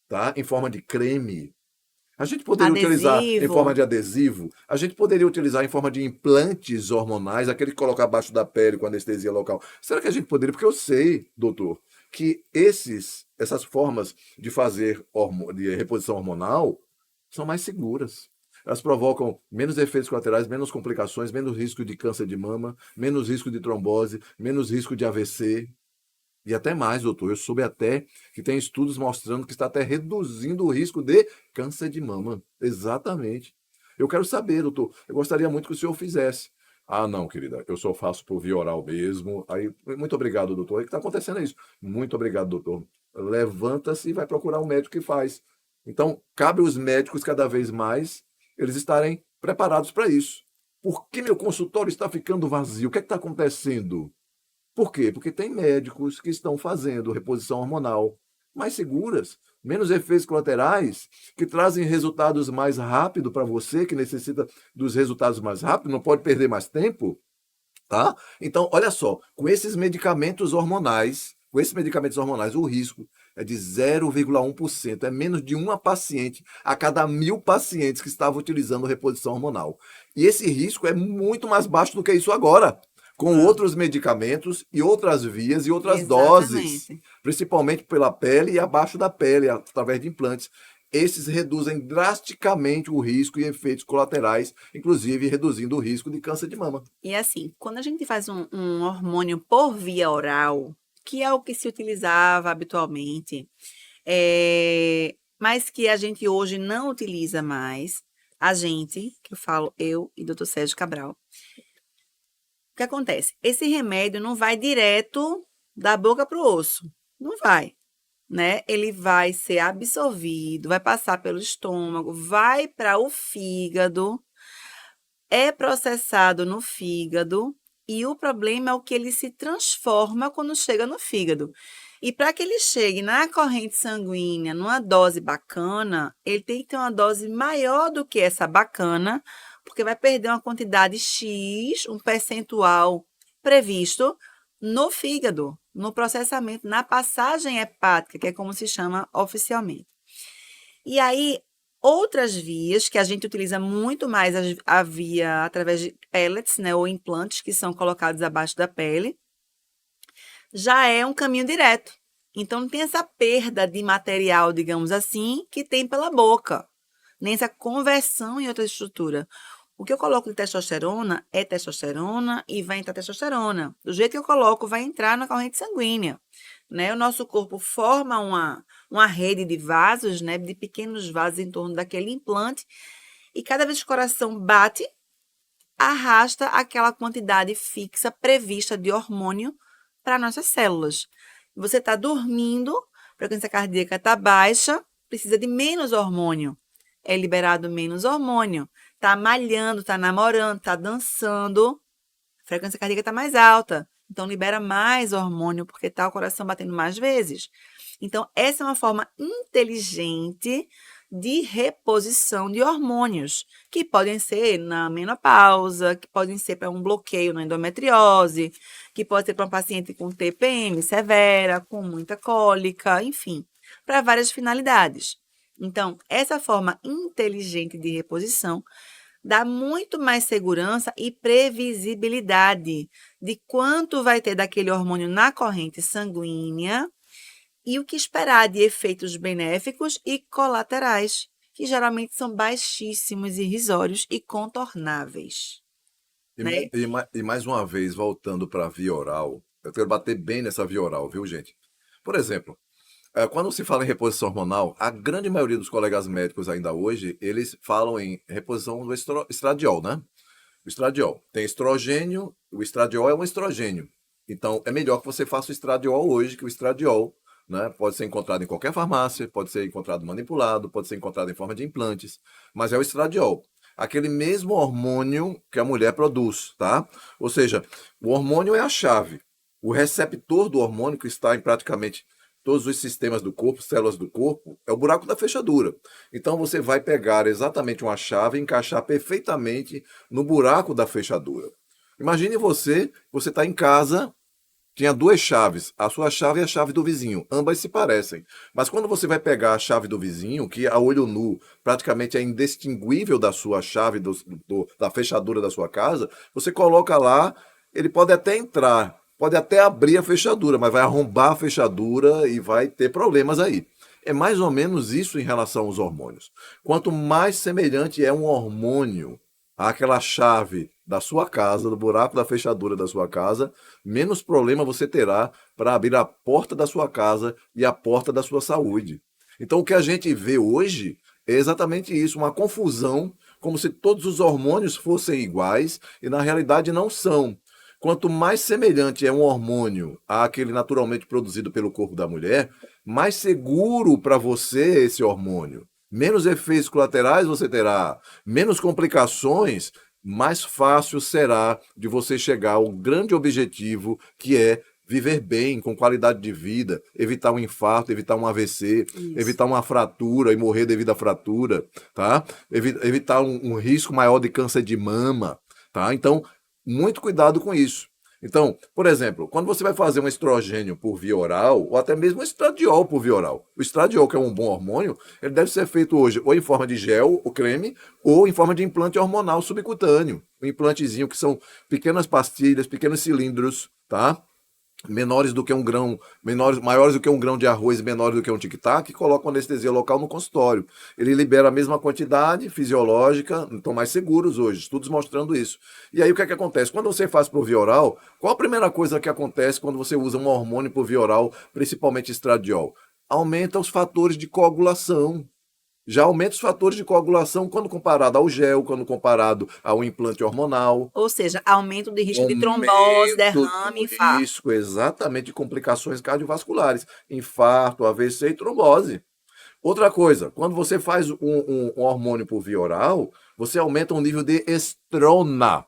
tá? Em forma de creme. A gente poderia utilizar em Adesivo. forma de adesivo, a gente poderia utilizar em forma de implantes hormonais, aquele que coloca abaixo da pele com anestesia local. Será que a gente poderia? Porque eu sei, doutor, que essas formas de fazer de reposição hormonal são mais seguras. Elas provocam menos efeitos colaterais, menos complicações, menos risco de câncer de mama, menos risco de trombose, menos risco de AVC. E até mais, doutor. Eu soube até que tem estudos mostrando que está até reduzindo o risco de câncer de mama. Exatamente. Eu quero saber, doutor. Eu gostaria muito que o senhor fizesse. Ah, não, querida. Eu só faço por via oral mesmo. Aí, muito obrigado, doutor. O que está acontecendo é isso. Muito obrigado, doutor. Levanta-se e vai procurar um médico que faz. Então, cabe aos médicos cada vez mais eles estarem preparados para isso. Por que meu consultório está ficando vazio? O que é que está acontecendo? Por quê? Porque tem médicos que estão fazendo reposição hormonal mais seguras, menos efeitos colaterais, que trazem resultados mais rápido para você, que necessita dos resultados mais rápido, não pode perder mais tempo, tá? Então, olha só, com esses medicamentos hormonais, o risco é de 0,1%, é menos de uma paciente a cada 1.000 pacientes que estavam utilizando reposição hormonal. E esse risco é muito mais baixo do que isso agora, com Ah, outros medicamentos e outras vias e outras doses, exatamente. principalmente pela pele e abaixo da pele, através de implantes. esses reduzem drasticamente o risco e efeitos colaterais, inclusive reduzindo o risco de câncer de mama. E assim, quando a gente faz um hormônio por via oral, que é o que se utilizava habitualmente, mas que a gente hoje não utiliza mais, a gente, que eu falo eu e Dr. Sérgio Cabral, o que acontece? Esse remédio não vai direto da boca para o osso. Não vai, né? Ele vai ser absorvido, vai passar pelo estômago, vai para o fígado, é processado no fígado, e o problema é o que ele se transforma quando chega no fígado. E para que ele chegue na corrente sanguínea, numa dose bacana, ele tem que ter uma dose maior do que essa bacana, porque vai perder uma quantidade X, um percentual previsto no fígado, no processamento, na passagem hepática, que é como se chama oficialmente. E aí, outras vias que a gente utiliza muito mais a via através de pellets, né, ou implantes que são colocados abaixo da pele, já é um caminho direto. Então, não tem essa perda de material, digamos assim, que tem pela boca, nem essa conversão em outra estrutura. O que eu coloco de testosterona é testosterona e vai entrar testosterona. Do jeito que eu coloco, vai entrar na corrente sanguínea, né? O nosso corpo forma uma rede de vasos, né? De pequenos vasos em torno daquele implante, e cada vez que o coração bate, arrasta aquela quantidade fixa prevista de hormônio para nossas células. Você está dormindo, a frequência cardíaca está baixa, precisa de menos hormônio. É liberado menos hormônio. Está malhando, está namorando, está dançando, a frequência cardíaca está mais alta. Então, libera mais hormônio, porque está o coração batendo mais vezes. Então, essa é uma forma inteligente de reposição de hormônios, que podem ser na menopausa, que podem ser para um bloqueio na endometriose, que pode ser para um paciente com TPM severa, com muita cólica, enfim, para várias finalidades. Então, essa forma inteligente de reposição dá muito mais segurança e previsibilidade de quanto vai ter daquele hormônio na corrente sanguínea e o que esperar de efeitos benéficos e colaterais, que geralmente são baixíssimos, irrisórios e contornáveis, né? E mais uma vez, voltando para a via oral, eu quero bater bem nessa via oral, viu, gente? Por exemplo, quando se fala em reposição hormonal, a grande maioria dos colegas médicos ainda hoje, eles falam em reposição do estradiol, né? O estradiol. Tem estrogênio, o estradiol é um estrogênio. Então, é melhor que você faça o estradiol hoje, que o estradiol, né, pode ser encontrado em qualquer farmácia, pode ser encontrado manipulado, pode ser encontrado em forma de implantes, mas é o estradiol. Aquele mesmo hormônio que a mulher produz, tá? Ou seja, o hormônio é a chave. O receptor do hormônio, que está em praticamente todos os sistemas do corpo, células do corpo, é o buraco da fechadura. Então você vai pegar exatamente uma chave e encaixar perfeitamente no buraco da fechadura. Imagine você está em casa, tinha duas chaves, a sua chave e a chave do vizinho, ambas se parecem. Mas quando você vai pegar a chave do vizinho, que a olho nu praticamente é indistinguível da sua chave, da fechadura da sua casa, você coloca lá, ele pode até entrar, pode até abrir a fechadura, mas vai arrombar a fechadura e vai ter problemas aí. É mais ou menos isso em relação aos hormônios. Quanto mais semelhante é um hormônio àquela chave da sua casa, do buraco da fechadura da sua casa, menos problema você terá para abrir a porta da sua casa e a porta da sua saúde. Então o que a gente vê hoje é exatamente isso, uma confusão, como se todos os hormônios fossem iguais e na realidade não são. Quanto mais semelhante é um hormônio àquele naturalmente produzido pelo corpo da mulher, mais seguro para você esse hormônio. Menos efeitos colaterais você terá, menos complicações, mais fácil será de você chegar ao grande objetivo, que é viver bem, com qualidade de vida, evitar um infarto, evitar um AVC, evitar uma fratura e morrer devido à fratura, tá? Evitar um risco maior de câncer de mama, tá? Então, muito cuidado com isso. Então, por exemplo, quando você vai fazer um estrogênio por via oral, ou até mesmo um estradiol por via oral, o estradiol, que é um bom hormônio, ele deve ser feito hoje ou em forma de gel, ou creme, ou em forma de implante hormonal subcutâneo. Um implantezinho que são pequenas pastilhas, pequenos cilindros, tá? menores do que um grão, maiores do que um grão de arroz e menores do que um tic-tac, colocam anestesia local no consultório. Ele libera a mesma quantidade fisiológica, estão mais seguros hoje, estudos mostrando isso. E aí o que é que acontece? Quando você faz por via oral, qual a primeira coisa que acontece quando você usa um hormônio por via oral, principalmente estradiol? Aumenta os fatores de coagulação. Já aumenta os fatores de coagulação quando comparado ao gel, quando comparado ao implante hormonal. Ou seja, aumento de risco de trombose, Aumento derrame, do infarto. risco, exatamente, de complicações cardiovasculares, infarto, AVC e trombose. Outra coisa, quando você faz um hormônio por via oral, você aumenta o nível de estrona.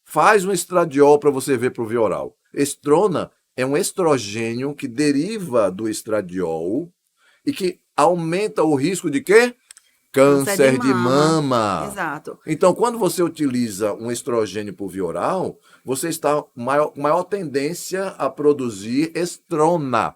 Faz um estradiol para você ver por via oral. Estrona é um estrogênio que deriva do estradiol e que aumenta o risco de quê? Câncer de mama. Exato. Então, quando você utiliza um estrogênio por via oral, você está com maior tendência a produzir estrona.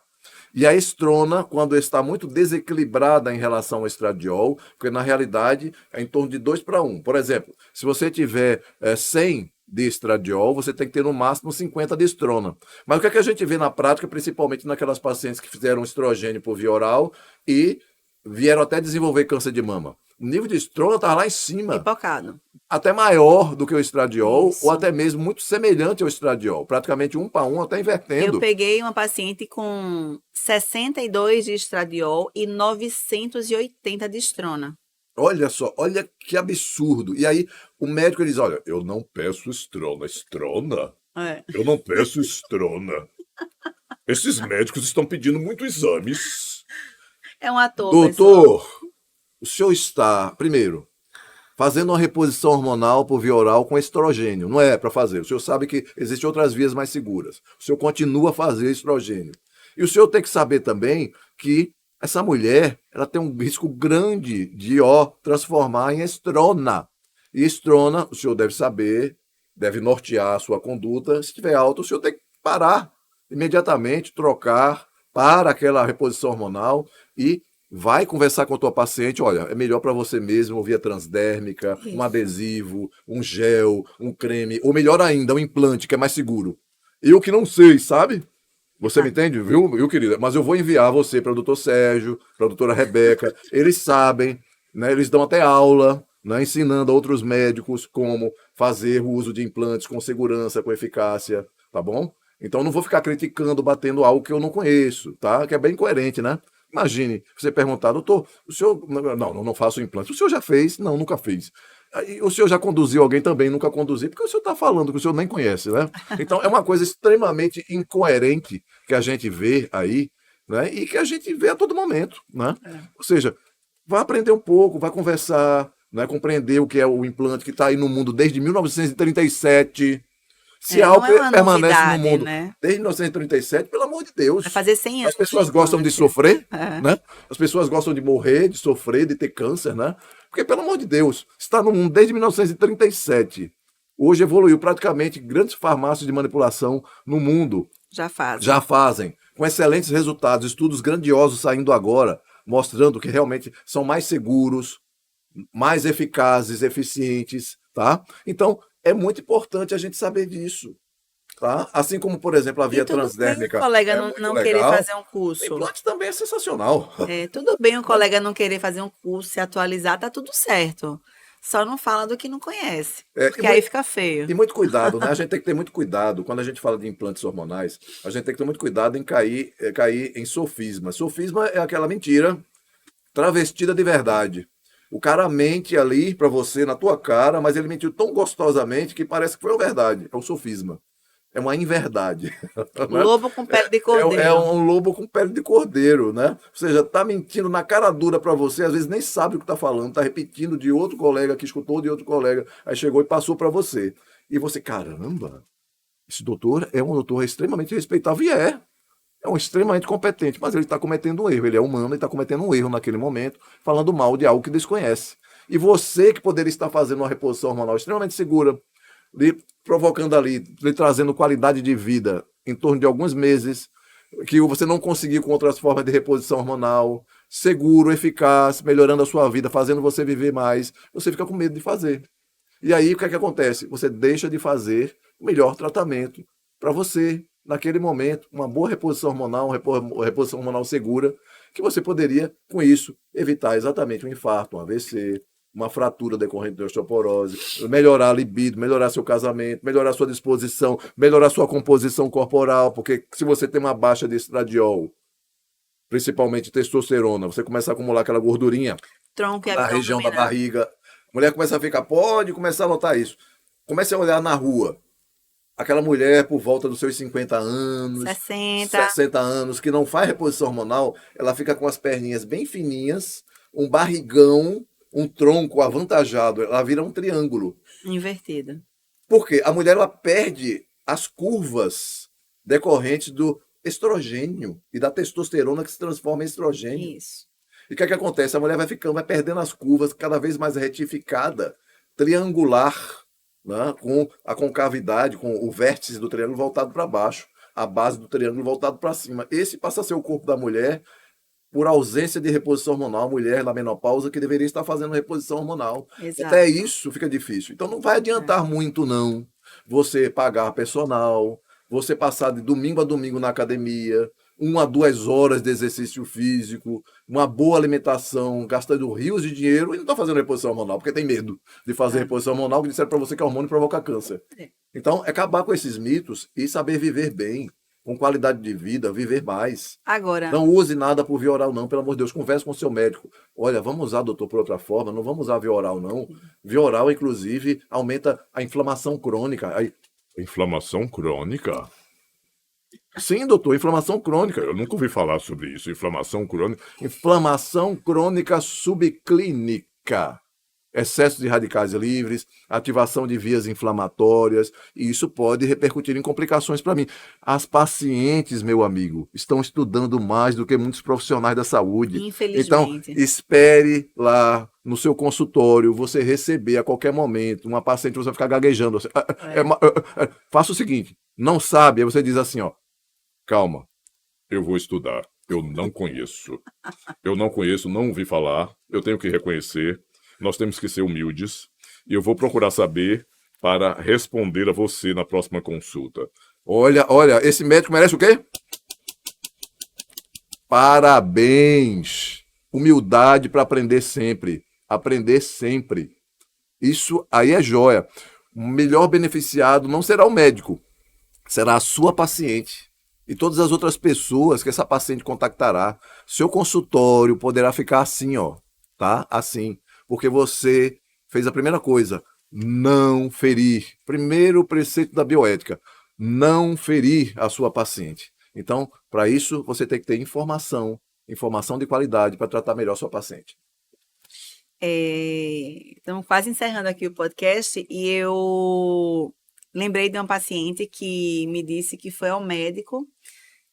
E a estrona, quando está muito desequilibrada em relação ao estradiol, porque na realidade é em torno de 2 para 1. Por exemplo, se você tiver 100 de estradiol, você tem que ter no máximo 50 de estrona. Mas o que é que a gente vê na prática, principalmente naquelas pacientes que fizeram estrogênio por via oral e vieram até desenvolver câncer de mama? O nível de estrona está lá em cima, Pipocado. até maior do que o estradiol, Isso. ou até mesmo muito semelhante ao estradiol, praticamente 1 para 1, até invertendo. Eu peguei uma paciente com 62 de estradiol e 980 de estrona. Olha só, olha que absurdo. E aí o médico diz, olha, eu não peço estrona. Estrona? É. Eu não peço estrona. Esses médicos estão pedindo muito exames. É um ator, Doutor, o senhor está, primeiro, fazendo uma reposição hormonal por via oral com estrogênio. Não é para fazer. O senhor sabe que existem outras vias mais seguras. O senhor continua a fazer estrogênio. E o senhor tem que saber também que essa mulher, ela tem um risco grande de transformar em estrona. E estrona, o senhor deve saber, deve nortear a sua conduta. Se estiver alta, o senhor tem que parar imediatamente, trocar para aquela reposição hormonal e vai conversar com a tua paciente, olha, é melhor para você mesmo via transdérmica, um adesivo, um gel, um creme, ou melhor ainda, um implante, que é mais seguro. Eu que não sei, sabe? Você me entende, viu, querida? Mas eu vou enviar você para o doutor Sérgio, para a doutora Rebeca. Eles sabem, né? Eles dão até aula, né? Ensinando a outros médicos como fazer o uso de implantes com segurança, com eficácia, tá bom? Então não vou ficar criticando, batendo algo que eu não conheço, tá? Que é bem coerente, né? Imagine você perguntar, doutor, o senhor... Não faço implante. O senhor já fez? Não, nunca fiz. O senhor já conduziu alguém também? Nunca conduzi. Porque o senhor está falando que o senhor nem conhece, né? Então é uma coisa extremamente incoerente que a gente vê aí, né? E que a gente vê a todo momento, né? Ou seja, vai aprender um pouco, vai conversar, né? Compreender o que é o implante que está aí no mundo desde 1937. Se algo permanece no mundo, né? Desde 1937, pelo amor de Deus. Vai fazer 100 anos. As pessoas gostam de sofrer, né? As pessoas gostam de morrer, de sofrer, de ter câncer, né? Porque, pelo amor de Deus, está no mundo desde 1937. Hoje evoluiu praticamente grandes farmácias de manipulação no mundo. Já fazem. Com excelentes resultados, estudos grandiosos saindo agora, mostrando que realmente são mais seguros, mais eficazes, eficientes, tá? Então, é muito importante a gente saber disso, tá? Assim como, por exemplo, a via transdérmica. Bem, o colega não querer fazer um curso. O implante também é sensacional. Tudo bem o colega não querer fazer um curso, se atualizar, tá tudo certo. Só não fala do que não conhece, porque aí fica feio. E muito cuidado, né? A gente tem que ter muito cuidado. Quando a gente fala de implantes hormonais, a gente tem que ter muito cuidado em cair em sofisma. Sofisma é aquela mentira travestida de verdade. O cara mente ali para você, na tua cara, mas ele mentiu tão gostosamente que parece que foi uma verdade. É um sofisma. É uma inverdade. Lobo com pele de cordeiro. É um lobo com pele de cordeiro, né? Ou seja, tá mentindo na cara dura para você, às vezes nem sabe o que tá falando, tá repetindo de outro colega que escutou de outro colega, aí chegou e passou para você. E você, caramba, esse doutor é um doutor extremamente respeitável, e é um extremamente competente, mas ele está cometendo um erro. Ele é humano e está cometendo um erro naquele momento, falando mal de algo que desconhece. E você que poderia estar fazendo uma reposição hormonal extremamente segura, lhe provocando ali, lhe trazendo qualidade de vida em torno de alguns meses, que você não conseguiu com outras formas de reposição hormonal, seguro, eficaz, melhorando a sua vida, fazendo você viver mais, você fica com medo de fazer. E aí o que é que acontece? Você deixa de fazer o melhor tratamento para você, naquele momento, uma boa reposição hormonal, uma reposição hormonal segura, que você poderia, com isso, evitar exatamente um infarto, um AVC, uma fratura decorrente de osteoporose, melhorar a libido, melhorar seu casamento, melhorar sua disposição, melhorar sua composição corporal, porque se você tem uma baixa de estradiol, principalmente testosterona, você começa a acumular aquela gordurinha Tronco e na região da abdômen, né? barriga, a mulher começa a ficar, pode começar a notar isso. Comece a olhar na rua, aquela mulher por volta dos seus 50 anos, 60. 60 anos, que não faz reposição hormonal, ela fica com as perninhas bem fininhas, um barrigão, um tronco avantajado, ela vira um triângulo. Invertida. Por quê? A mulher ela perde as curvas decorrentes do estrogênio e da testosterona que se transforma em estrogênio. Isso. E o que é que acontece? A mulher vai ficando, vai perdendo as curvas cada vez mais retificada, triangular, né? Com a concavidade, com o vértice do triângulo voltado para baixo, a base do triângulo voltado para cima. Esse passa a ser o corpo da mulher por ausência de reposição hormonal. A mulher na menopausa que deveria estar fazendo reposição hormonal. Exato. Até isso fica difícil. Então não vai adiantar muito, não, você pagar personal, você passar de domingo a domingo na academia, 1 a 2 horas de exercício físico, uma boa alimentação, gastando rios de dinheiro e não está fazendo reposição hormonal, porque tem medo de fazer É. reposição hormonal, que disseram para você que hormônio provoca câncer. É. Então, é acabar com esses mitos e saber viver bem, com qualidade de vida, viver mais. Agora, Não use nada por via oral, não, pelo amor de Deus. Converse com o seu médico. Olha, vamos usar, doutor, por outra forma, não vamos usar via oral, não. Via oral, inclusive, aumenta a inflamação crônica. Aí, inflamação crônica? Sim, doutor, inflamação crônica. Eu nunca ouvi falar sobre isso. Inflamação crônica. Inflamação crônica subclínica. Excesso de radicais livres, ativação de vias inflamatórias, e isso pode repercutir em complicações para mim. As pacientes, meu amigo, estão estudando mais do que muitos profissionais da saúde. Então, infelizmente. espere lá no seu consultório, você receber a qualquer momento uma paciente, você vai ficar gaguejando. Faça o seguinte, não sabe, aí você diz assim, ó, calma, eu vou estudar, eu não conheço. Eu não conheço, não ouvi falar, eu tenho que reconhecer. Nós temos que ser humildes e eu vou procurar saber para responder a você na próxima consulta. Olha, esse médico merece o quê? Parabéns! Humildade para aprender sempre. Aprender sempre. Isso aí é joia. O melhor beneficiado não será o médico, será a sua paciente. E todas as outras pessoas que essa paciente contactará. Seu consultório poderá ficar assim, ó, tá? Assim. Porque você fez a primeira coisa, não ferir. Primeiro preceito da bioética, não ferir a sua paciente. Então, para isso, você tem que ter informação de qualidade para tratar melhor a sua paciente. Estamos quase encerrando aqui o podcast e eu lembrei de uma paciente que me disse que foi ao médico,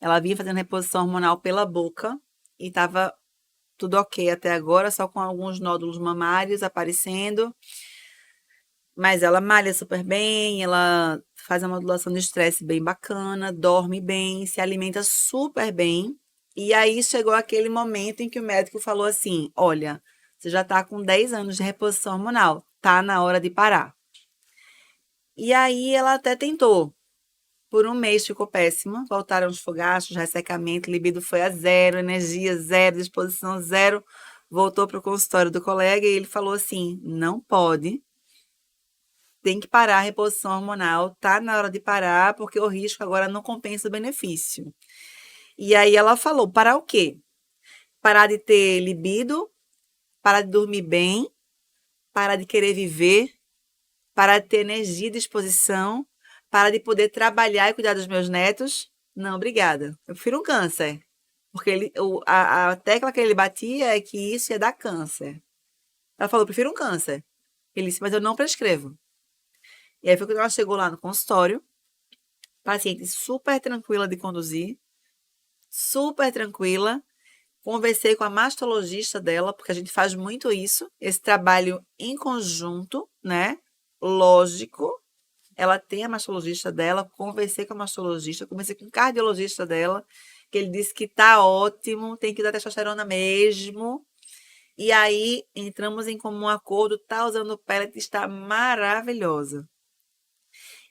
ela vinha fazendo reposição hormonal pela boca e estava tudo ok até agora, só com alguns nódulos mamários aparecendo. Mas ela malha super bem, ela faz a modulação de estresse bem bacana, dorme bem, se alimenta super bem. E aí chegou aquele momento em que o médico falou assim: olha, você já está com 10 anos de reposição hormonal, tá na hora de parar. E aí ela até tentou. Por um mês ficou péssima, voltaram os fogachos, ressecamento, libido foi a zero, energia zero, disposição zero. Voltou para o consultório do colega e ele falou assim: não pode, tem que parar a reposição hormonal, tá na hora de parar, porque o risco agora não compensa o benefício. E aí ela falou: parar o quê? Parar de ter libido, parar de dormir bem, parar de querer viver, parar de ter energia e disposição, parar de poder trabalhar e cuidar dos meus netos. Não, obrigada. Eu prefiro um câncer. Porque a tecla que ele batia é que isso ia dar câncer. Ela falou: eu prefiro um câncer. Ele disse: mas eu não prescrevo. E aí foi quando ela chegou lá no consultório, paciente super tranquila de conduzir, super tranquila. Conversei com a mastologista dela, porque a gente faz muito isso, esse trabalho em conjunto, né? Lógico. Ela tem a mastologista dela, conversei com a mastologista, conversei com o cardiologista dela, que ele disse que tá ótimo, tem que dar testosterona mesmo. E aí entramos em comum acordo, tá usando pellet, está maravilhosa.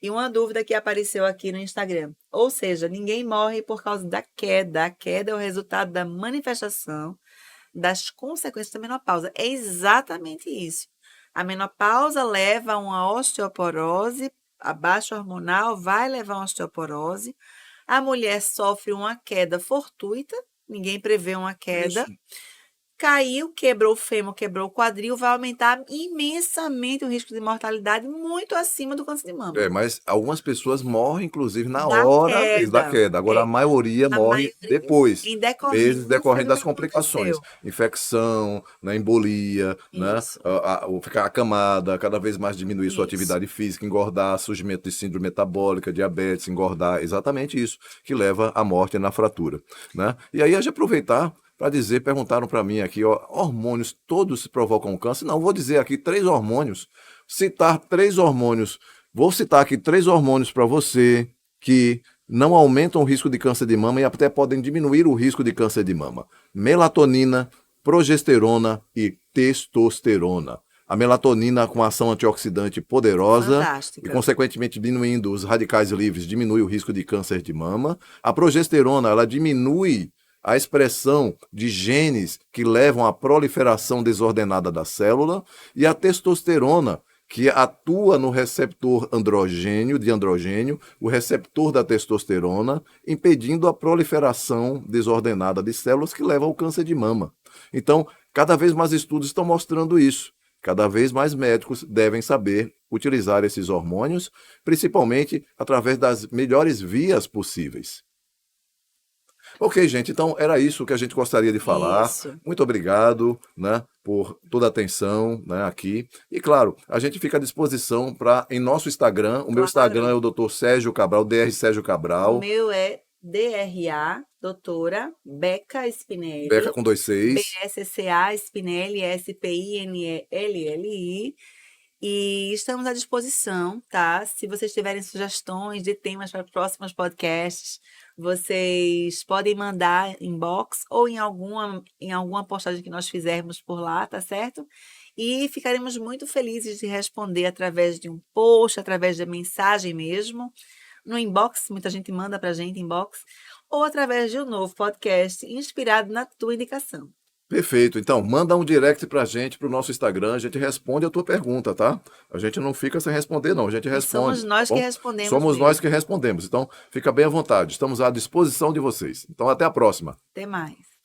E uma dúvida que apareceu aqui no Instagram. Ou seja, ninguém morre por causa da queda. A queda é o resultado da manifestação das consequências da menopausa. É exatamente isso. A menopausa leva a uma osteoporose, a baixa hormonal vai levar a uma osteoporose. A mulher sofre uma queda fortuita, ninguém prevê uma queda. Isso. Caiu, quebrou o fêmur, quebrou o quadril, vai aumentar imensamente o risco de mortalidade, muito acima do câncer de mama. Mas algumas pessoas morrem, inclusive, na Da hora mesmo da queda. queda. Agora, a É, maioria a morre maioria depois, em meses decorrência decorrendo do das que complicações. aconteceu. Infecção, né, embolia, né, Isso, ficar acamada, cada vez mais diminuir sua isso. atividade física, engordar, surgimento de síndrome metabólica, diabetes, engordar. Exatamente isso que leva à morte na fratura. Né? E aí, a gente aproveitar para dizer, perguntaram para mim aqui, ó, hormônios todos provocam câncer? Não, vou dizer aqui 3 hormônios, citar 3 hormônios. Vou citar aqui 3 hormônios para você que não aumentam o risco de câncer de mama e até podem diminuir o risco de câncer de mama: melatonina, progesterona e testosterona. A melatonina com ação antioxidante poderosa e, Fantástica. consequentemente, diminuindo os radicais livres, diminui o risco de câncer de mama. A progesterona, ela diminui a expressão de genes que levam à proliferação desordenada da célula, e a testosterona, que atua no receptor de androgênio, o receptor da testosterona, impedindo a proliferação desordenada de células que leva ao câncer de mama. Então, cada vez mais estudos estão mostrando isso. Cada vez mais médicos devem saber utilizar esses hormônios, principalmente através das melhores vias possíveis. Ok, gente, então era isso que a gente gostaria de falar. Isso. Muito obrigado, né, por toda a atenção, né, aqui. E claro, a gente fica à disposição para em nosso Instagram. O meu Instagram é Claro. o Dr. Sérgio Cabral, Dr. Sérgio O Cabral, meu é DRA, doutora Beca Beca Spinelli, com 2 Cs. BSCA Spinelli, Spinelli. E estamos à disposição, tá? Se vocês tiverem sugestões de temas para próximos podcasts, vocês podem mandar inbox ou em alguma postagem que nós fizermos por lá, tá certo? E ficaremos muito felizes de responder através de um post, através de mensagem mesmo, no inbox, muita gente manda para a gente inbox, ou através de um novo podcast inspirado na tua indicação. Perfeito. Então, manda um direct pra gente, pro nosso Instagram, a gente responde a tua pergunta, tá? A gente não fica sem responder, não, a gente E somos responde. nós que Bom, respondemos somos nós mesmo. que respondemos, então fica bem à vontade, estamos à disposição de vocês. Então, até a próxima. Até mais.